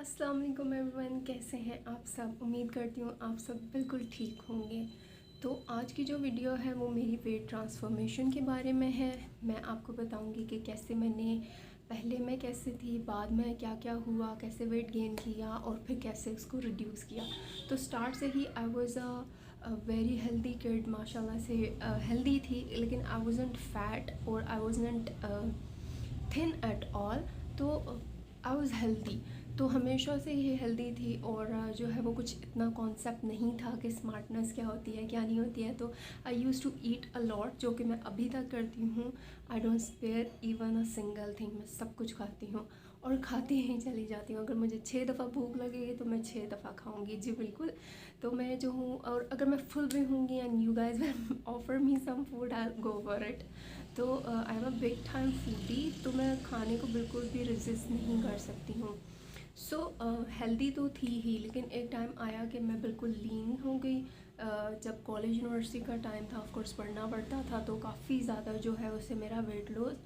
अस्सलाम वालेकुम एवरीवन, कैसे हैं आप सब। उम्मीद करती हूँ आप सब बिल्कुल ठीक होंगे। तो आज की जो वीडियो है वो मेरी वेट ट्रांसफॉर्मेशन के बारे में है। मैं आपको बताऊँगी कि कैसे पहले मैं कैसे थी, बाद में क्या क्या हुआ, कैसे वेट गेन किया और फिर कैसे उसको रिड्यूस किया। तो स्टार्ट से ही I was a very healthy kid, माशाल्लाह से हेल्दी थी, लेकिन आई वाजंट फैट और I wasn't thin at all. तो आई वाज हेल्दी, तो हमेशा से ही हेल्दी थी। और जो है वो कुछ इतना कॉन्सेप्ट नहीं था कि स्मार्टनेस क्या होती है क्या नहीं होती है। तो I used to eat a lot, जो कि मैं अभी तक करती हूँ। I don't spare even a single thing, मैं सब कुछ खाती हूँ और खाती ही चली जाती हूँ। अगर मुझे 6 दफ़ा भूख लगेगी तो मैं 6 दफ़ा खाऊंगी, जी बिल्कुल। तो मैं जो हूँ, और अगर मैं फुल भी होंगी and you guys offer me some food, I go for it. तो I am a big time foodie, तो मैं खाने को बिल्कुल भी रेजिस्ट नहीं कर सकती हूँ। सो हेल्दी तो थी ही, लेकिन एक टाइम आया कि मैं बिल्कुल लीन हो गई। जब कॉलेज यूनिवर्सिटी का टाइम था, ऑफ कोर्स पढ़ना पड़ता था, तो काफ़ी ज़्यादा जो है उससे मेरा वेट लॉस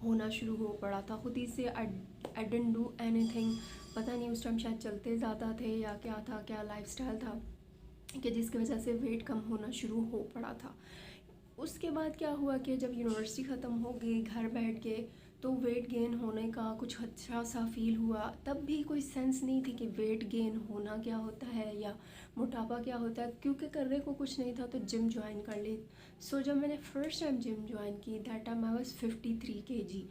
होना शुरू हो पड़ा था खुद ही से। आई डिडंट डू एनीथिंग, पता नहीं उस टाइम शायद चलते ज़्यादा थे या क्या था, क्या लाइफस्टाइल था कि जिसकी वजह से वेट कम होना शुरू हो पड़ा था। उसके बाद क्या हुआ कि जब यूनिवर्सिटी ख़त्म हो गई, घर बैठ गए, तो वेट गेन होने का कुछ अच्छा सा फील हुआ। तब भी कोई सेंस नहीं थी कि वेट गेन होना क्या होता है या मोटापा क्या होता है, क्योंकि करने को कुछ नहीं था। तो जिम ज्वाइन कर ली। सो जब मैंने फ़र्स्ट टाइम जिम ज्वाइन की, that time I was 53 kg।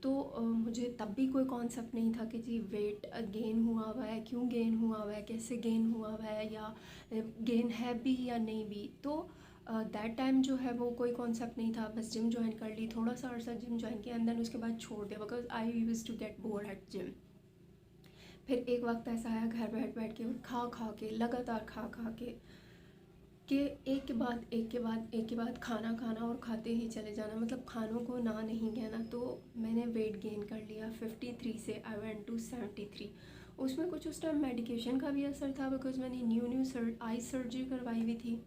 तो मुझे तब भी कोई कॉन्सेप्ट नहीं था कि जी वेट गेन हुआ हुआ है, क्यों गेन हुआ हुआ है, कैसे गेन हुआ हुआ है, या गेन है भी या नहीं भी। तो दैट टाइम जो है वो कोई कॉन्सेप्ट नहीं था। बस जिम ज्वाइन कर ली, थोड़ा सा अर्सा जिम ज्वाइन किया एंड देन उसके बाद छोड़ दिया, because I used to get bored at gym. फिर एक वक्त ऐसा आया, घर बैठ बैठ के और खा खा के, लगातार खा खा के कि एक के बाद एक के बाद एक के बाद खाना खाना और खाते ही चले जाना, मतलब खानों को ना नहीं कहना। तो मैंने वेट गेन कर लिया 53 से आई वेंट टू 73। उसमें कुछ उस टाइम मेडिकेशन का भी असर था, बिकॉज मैंने न्यू आई सर्जरी करवाई हुई थी।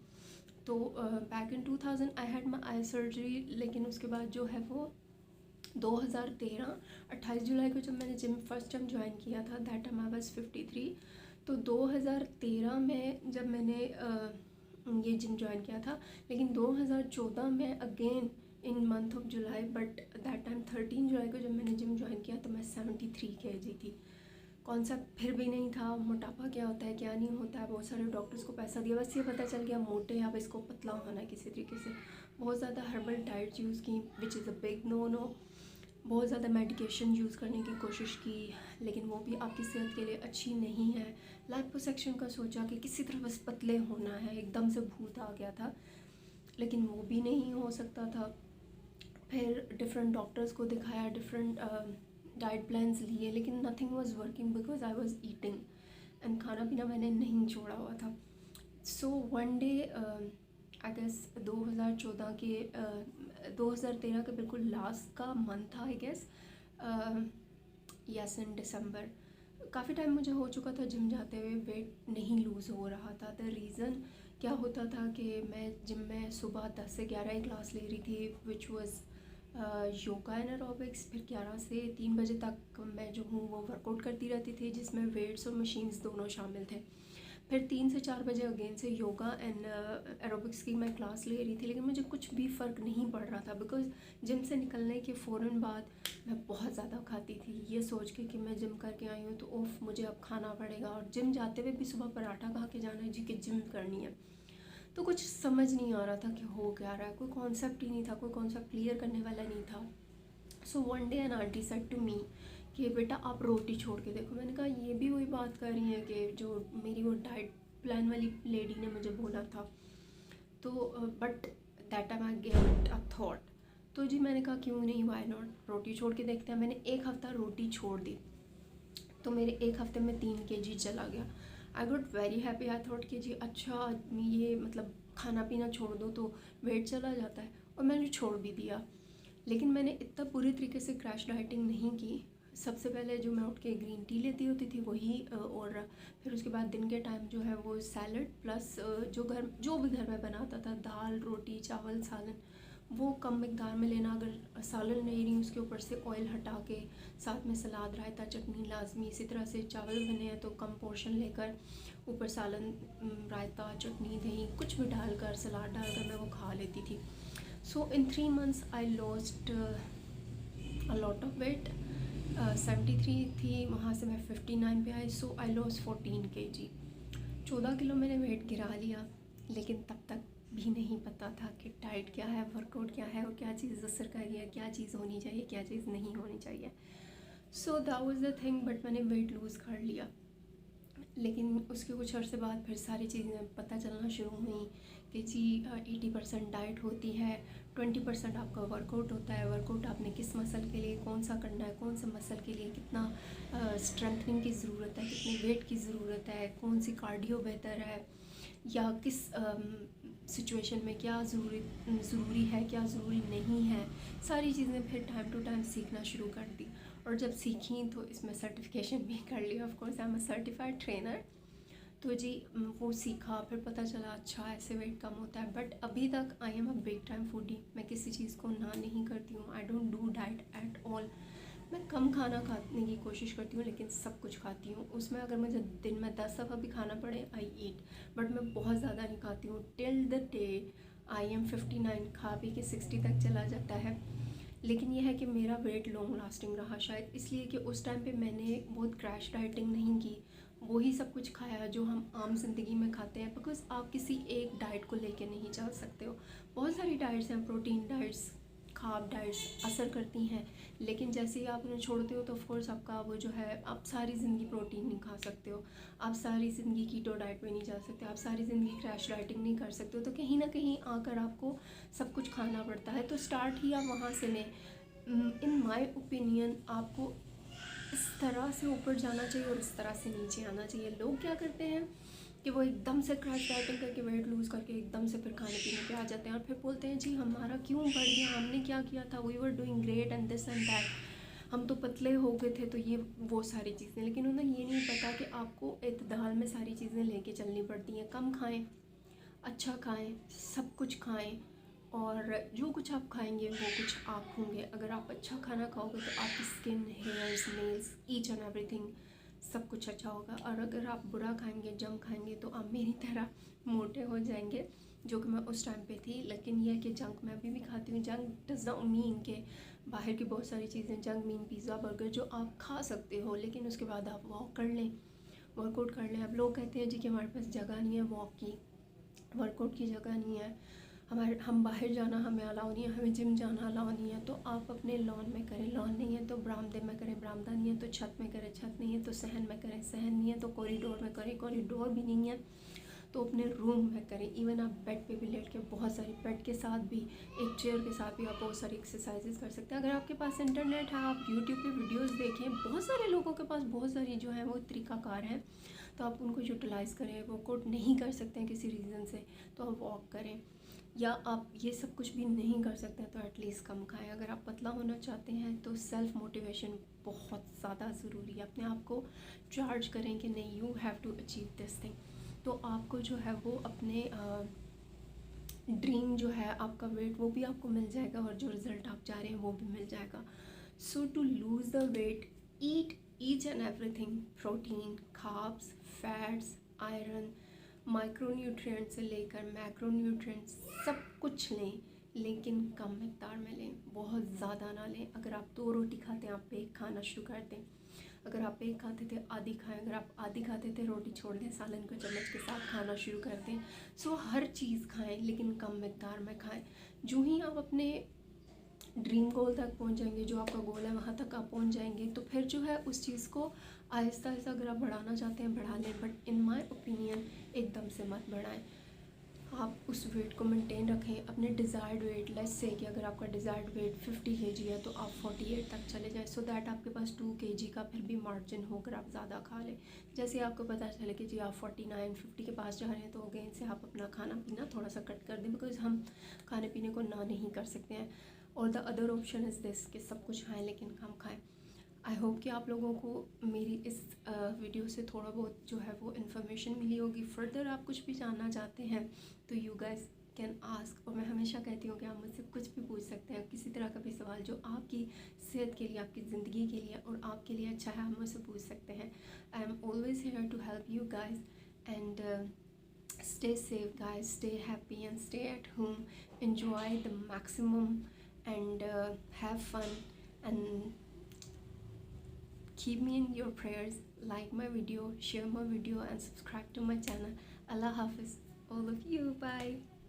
तो back in 2000 I had my eye surgery, लेकिन उसके बाद जो है वो 2013 28 जुलाई को जब मैंने जिम फर्स्ट टाइम ज्वाइन किया था, दैट टाइम आई वाज 53। तो 2013 में जब मैंने ये जिम ज्वाइन किया था, लेकिन 2014 में again in month of July, but that time 13 जुलाई को जब मैंने जिम ज्वाइन किया तो मैं 73 kg थी। कॉन्सेप्ट फिर भी नहीं था, मोटापा क्या होता है क्या नहीं होता है। बहुत सारे डॉक्टर्स को पैसा दिया, बस ये पता चल गया मोटे, अब इसको पतला होना है किसी तरीके से। बहुत ज़्यादा हर्बल डाइट यूज़ की, which is a big no no. बहुत ज़्यादा मेडिकेशन यूज़ करने की कोशिश की, लेकिन वो भी आपकी सेहत के लिए अच्छी नहीं है। लाइपोसक्शन का सोचा कि किसी तरह बस पतले होना है, एकदम से भूत आ गया था, लेकिन वो भी नहीं हो सकता था। फिर डिफरेंट डॉक्टर्स को दिखाया, डिफरेंट डाइट प्लान्स लिए, लेकिन nothing was working because I was eating and खाना पीना मैंने नहीं छोड़ा हुआ था। So one day I guess 2014 के 2013 के बिल्कुल लास्ट का मंथ था आई गेस, यस इन दिसंबर। काफ़ी टाइम मुझे हो चुका था जिम जाते हुए, वेट नहीं लूज़ हो रहा था। द रीज़न क्या होता था कि मैं जिम में सुबह 10 से 11 ही क्लास ले रही थी, which was yoga and aerobics. फिर 11 से 3 बजे तक मैं जो हूँ वो वर्कआउट करती रहती थी, जिसमें वेट्स और मशीन्स दोनों शामिल थे। फिर 3 से 4 बजे अगेन से योगा एंड एरोबिक्स की मैं क्लास ले रही थी, लेकिन मुझे कुछ भी फ़र्क नहीं पड़ रहा था, बिकॉज जिम से निकलने के फ़ौरन बाद मैं बहुत ज़्यादा खाती थी, ये सोच के कि मैं जिम करके आई हूँ तो ओफ मुझे अब खाना पड़ेगा। और जिम जाते हुए भी सुबह पराठा खा के जाना है जी, कि जिम करनी है। तो कुछ समझ नहीं आ रहा था कि हो क्या रहा है, कोई कॉन्सेप्ट ही नहीं था, कोई कॉन्सेप्ट क्लियर करने वाला नहीं था। So one day an aunty said to me कि बेटा आप रोटी छोड़ के देखो। मैंने कहा ये भी वही बात कर रही है कि जो मेरी वो डाइट प्लान वाली लेडी ने मुझे बोला था। तो but that time I gave it a thought. तो जी मैंने कहा क्यों नहीं, वाई नॉट, रोटी छोड़ के देखते हैं। मैंने एक हफ़्ता रोटी छोड़ दी, तो मेरे एक हफ़्ते में 3 kg चला गया। I got very happy. I thought कि जी अच्छा, ये मतलब खाना पीना छोड़ दो तो वेट चला जाता है, और मैंने छोड़ भी दिया। लेकिन मैंने इतना पूरी तरीके से क्रैश डाइटिंग नहीं की। सबसे पहले जो मैं उठ के ग्रीन टी लेती होती थी वही, और फिर उसके बाद दिन के टाइम जो है वो सैलड प्लस जो भी घर में बनाता था, दाल रोटी चावल सालन, वो कम मिकदार में लेना। अगर सालन ले रही हूँ उसके ऊपर से ऑयल हटा के, साथ में सलाद, रायता, चटनी लाजमी। इसी तरह से चावल बने हैं तो कम पोर्शन लेकर ऊपर सालन, रायता, चटनी, दही कुछ भी डालकर, सलाद डालकर मैं वो खा लेती थी। So in 3 months I lost a lot of weight. 73 थी, वहाँ से मैं 59 पे आई। So I lost 14 kg। 14 kilo मैंने वेट गिरा लिया, लेकिन तब तक भी नहीं पता था कि डाइट क्या है, वर्कआउट क्या है और क्या चीज़ असर कर रही है, क्या चीज़ होनी चाहिए, क्या चीज़ नहीं होनी चाहिए। So that was the thing. But मैंने वेट लूज़ कर लिया, लेकिन उसके कुछ अर्से बाद फिर सारी चीज़ें पता चलना शुरू हुई कि जी 80% डाइट होती है, 20% आपका वर्कआउट होता है। वर्कआउट आपने किस मसल के लिए कौन सा करना है, कौन सा मसल के लिए कितना स्ट्रेंथनिंग की ज़रूरत है, कितने वेट की ज़रूरत है, कौन सी कार्डियो बेहतर है, या किस सिचुएशन में क्या ज़रूरी है, क्या ज़रूरी नहीं है। सारी चीज़ें फिर टाइम टू टाइम सीखना शुरू कर दी, और जब सीखी तो इसमें सर्टिफिकेशन भी कर ली। Of course I am a certified trainer. तो जी वो सीखा, फिर पता चला अच्छा ऐसे वेट कम होता है। बट अभी तक आई am a big time foodie. मैं किसी चीज़ को ना नहीं करती हूँ। I don't do diet at all. मैं कम खाना खाने की कोशिश करती हूँ, लेकिन सब कुछ खाती हूँ। उसमें अगर मुझे दिन में 10 दफ़ा भी खाना पड़े, आई ईट। बट मैं बहुत ज़्यादा नहीं खाती हूँ। Till the day I am 59, खा पी के 60 तक चला जाता है। लेकिन यह है कि मेरा वेट लॉन्ग लास्टिंग रहा, शायद इसलिए कि उस टाइम पे मैंने बहुत क्रैश डाइटिंग नहीं की। वही सब कुछ खाया जो हम आम ज़िंदगी में खाते हैं, बिकॉज़ आप किसी एक डाइट को लेके नहीं चल सकते हो। बहुत सारी डाइट्स हैं, प्रोटीन डाइट्स, खाब डाइट्स असर करती हैं, लेकिन जैसे ही आप उन्हें छोड़ते हो तो ऑफकोर्स आपका वो जो है, आप सारी ज़िंदगी प्रोटीन नहीं खा सकते हो, आप सारी ज़िंदगी कीटो डाइट में नहीं जा सकते, आप सारी ज़िंदगी क्रैश डाइटिंग नहीं कर सकते हो। तो कहीं ना कहीं आकर आपको सब कुछ खाना पड़ता है। तो स्टार्ट ही आप वहाँ से लें। इन माय ओपिनियन आपको इस तरह से ऊपर जाना चाहिए और इस तरह से नीचे आना चाहिए। लोग क्या करते हैं कि वो एकदम से क्रैश डाइटिंग करके वेट लूज़ करके एकदम से फिर खाने पीने पे आ जाते हैं, और फिर बोलते हैं जी हमारा क्यों बढ़ गया, हमने क्या किया था, we were doing great and this and that, हम तो पतले हो गए थे, तो ये वो सारी चीज़ें। लेकिन उन्हें ये नहीं पता कि आपको इत्तेदाल में सारी चीज़ें लेके चलनी पड़ती हैं। कम खाएं, अच्छा खाएं, सब कुछ खाएं, और जो कुछ आप खाएंगे वो कुछ आप होंगे। अगर आप अच्छा खाना खाओगे तो आपकी skin, hairs, nails, each and everything सब कुछ अच्छा होगा। और अगर आप बुरा खाएंगे, जंक खाएंगे, तो आप मेरी तरह मोटे हो जाएंगे, जो कि मैं उस टाइम पे थी। लेकिन यह कि जंक मैं अभी भी खाती हूँ। जंक डज नॉट मीन के बाहर की बहुत सारी चीज़ें, जंक मीन पिज़्ज़ा, बर्गर, जो आप खा सकते हो, लेकिन उसके बाद आप वॉक कर लें, वर्कआउट कर लें। अब लोग कहते हैं जी कि हमारे पास जगह नहीं है वॉक की, वर्कआउट की जगह नहीं है, हम बाहर जाना हमें अलाउ नहीं है, हमें जिम जाना अलाउ नहीं है। तो आप अपने लॉन में करें, लॉन नहीं है तो बरामदे में करें, बरामदा नहीं है तो छत में करें, छत नहीं है तो सहन में करें, सहन नहीं है तो कॉरिडोर में करें, कॉरिडोर भी नहीं है तो अपने रूम में करें। इवन आप बेड पे भी लेट के, बहुत सारी बेड के साथ भी, एक चेयर के साथ भी आप बहुत सारी एक्सरसाइजेज कर सकते हैं। अगर आपके पास इंटरनेट है, आप यूट्यूब पे वीडियोस देखें, बहुत सारे लोगों के पास बहुत सारी जो है वो तरीक़ाकार हैं, तो आप उनको यूटिलाइज़ करें। वर्कआउट नहीं कर सकते हैं किसी रीज़न से तो आप वॉक करें, या आप ये सब कुछ भी नहीं कर सकते हैं तो एटलीस्ट कम खाएं। अगर आप पतला होना चाहते हैं तो सेल्फ़ मोटिवेशन बहुत ज़्यादा ज़रूरी है। अपने आप को चार्ज करें कि नहीं, you have to achieve this thing. तो आपको जो है वो अपने ड्रीम जो है आपका वेट, वो भी आपको मिल जाएगा, और जो रिज़ल्ट आप चाह रहे हैं वो भी मिल जाएगा। So to lose the weight, eat each and everything, protein, carbs, fats, iron, micronutrients से लेकर मैक्रोन्यूट्रिएंट्स, सब कुछ लें, लेकिन कम मिकदार में लें, बहुत ज़्यादा ना लें। अगर आप 2 रोटी खाते हैं, आप एक खाना शुरू कर दें। अगर आप एक खाते थे, आधी खाएं। अगर आप आधी खाते थे, रोटी छोड़ दें, सालन को चम्मच के साथ खाना शुरू कर दें। सो हर चीज़ खाएं, लेकिन कम मिकदार में खाएं। जो ही आप अपने ड्रीम गोल तक पहुंच जाएंगे, जो आपका गोल है वहाँ तक आप पहुंच जाएंगे, तो फिर जो है उस चीज़ को आहिस्ता आहिस्ता अगर आप बढ़ाना चाहते हैं बढ़ा लें, बट इन माय ओपिनियन एकदम से मत बढ़ाएं। आप उस वेट को मेंटेन रखें, अपने डिज़ायर्ड वेट। लेट्स से कि अगर आपका डिज़ायर्ड वेट 50 kg है तो आप 48 तक चले जाएं, सो दैट आपके पास 2 kg का फिर भी मार्जिन होकर आप ज़्यादा खा लें। जैसे आपको पता चले कि जी आप 49 50 के पास जा रहे हैं, तो अगेन से आप अपना खाना पीना थोड़ा सा कट कर दें, बिकॉज हम खाने पीने को ना नहीं कर सकते हैं। और the other option is this कि सब कुछ खाएँ लेकिन कम खाएँ। आई होप कि आप लोगों को मेरी इस वीडियो से थोड़ा बहुत जो है वो इन्फॉर्मेशन मिली होगी। फर्दर आप कुछ भी जानना चाहते हैं तो यू गाइस कैन आस्क, और मैं हमेशा कहती हूँ कि आप मुझसे कुछ भी पूछ सकते हैं, किसी तरह का भी सवाल जो आपकी सेहत के लिए, आपकी ज़िंदगी के लिए और आपके लिए अच्छा है, आप मुझसे पूछ सकते हैं। I am always here to help you guys and stay safe guys, stay happy and stay at home, enjoy the maximum and have fun and keep me in your prayers. Like my video, share my video and subscribe to my channel. Allah Hafiz all of you. Bye.